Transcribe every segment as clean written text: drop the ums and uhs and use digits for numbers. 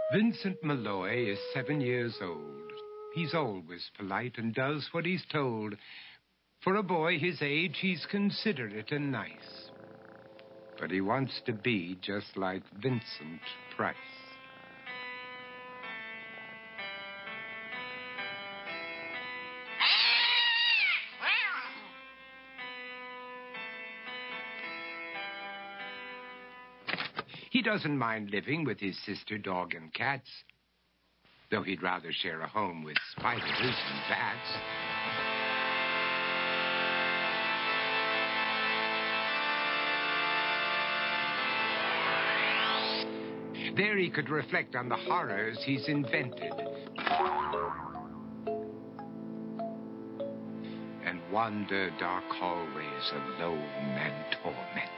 Vincent Malloy is 7 years old. He's always polite and does what he's told. For a boy his age, he's considerate and nice. But he wants to be just like Vincent Price. He doesn't mind living with his sister, dog, and cats, though he'd rather share a home with spiders and bats. There he could reflect on the horrors he's invented and wander dark hallways alone and tormented.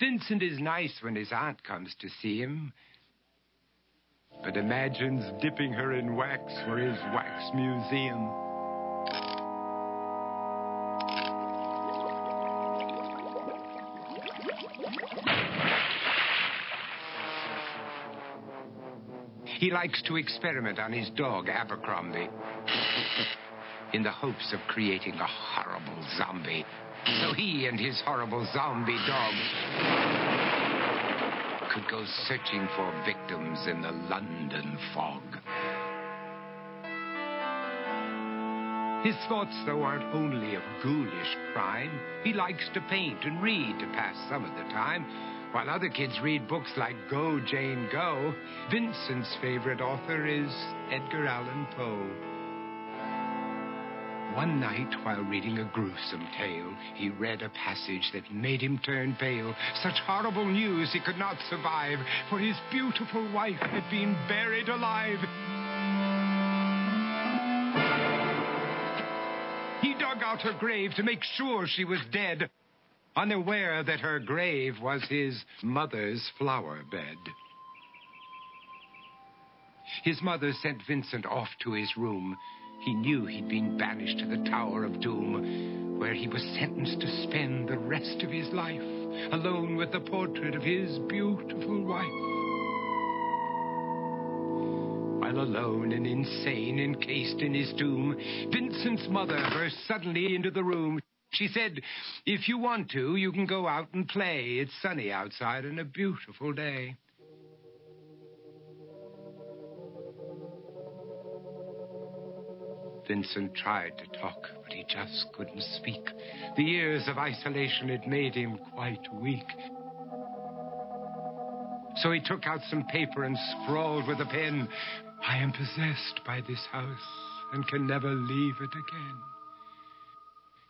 Vincent is nice when his aunt comes to see him, but imagines dipping her in wax for his wax museum. He likes to experiment on his dog, Abercrombie, in the hopes of creating a horrible zombie, so he and his horrible zombie dog could go searching for victims in the London fog. His thoughts, though, aren't only of ghoulish crime. He likes to paint and read to pass some of the time. While other kids read books like Go, Jane, Go, Vincent's favorite author is Edgar Allan Poe. One night, while reading a gruesome tale, he read a passage that made him turn pale. Such horrible news he could not survive, for his beautiful wife had been buried alive. He dug out her grave to make sure she was dead, unaware that her grave was his mother's flower bed. His mother sent Vincent off to his room. He knew he'd been banished to the Tower of Doom, where he was sentenced to spend the rest of his life alone with the portrait of his beautiful wife. While alone and insane, encased in his tomb, Vincent's mother burst suddenly into the room. She said, "If you want to, you can go out and play. It's sunny outside and a beautiful day." Vincent tried to talk, but he just couldn't speak. The years of isolation had made him quite weak. So he took out some paper and scrawled with a pen, "I am possessed by this house and can never leave it again."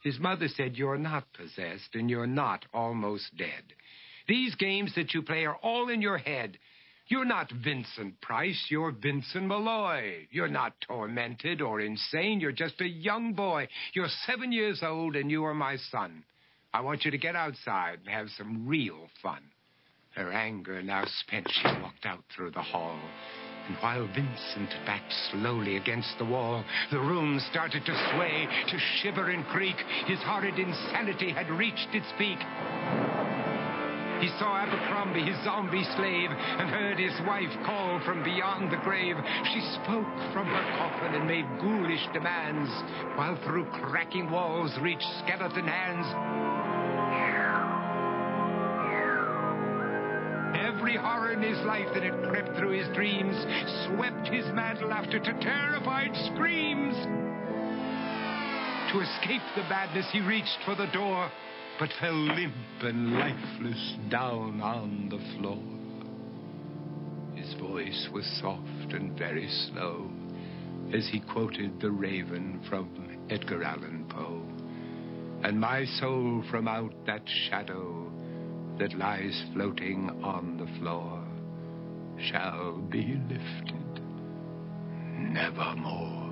His mother said, "You're not possessed and you're not almost dead. These games that you play are all in your head. You're not Vincent Price, you're Vincent Malloy. You're not tormented or insane, you're just a young boy. You're 7 years old and you are my son. I want you to get outside and have some real fun." Her anger now spent, she walked out through the hall. And while Vincent backed slowly against the wall, the room started to sway, to shiver and creak. His horrid insanity had reached its peak. He saw Abercrombie, his zombie slave, and heard his wife call from beyond the grave. She spoke from her coffin and made ghoulish demands, while through cracking walls reached skeleton hands. Every horror in his life that had crept through his dreams swept his mantle after to terrified screams. To escape the madness, he reached for the door, but fell limp and lifeless down on the floor. His voice was soft and very slow as he quoted The Raven from Edgar Allan Poe. "And my soul from out that shadow that lies floating on the floor shall be lifted nevermore."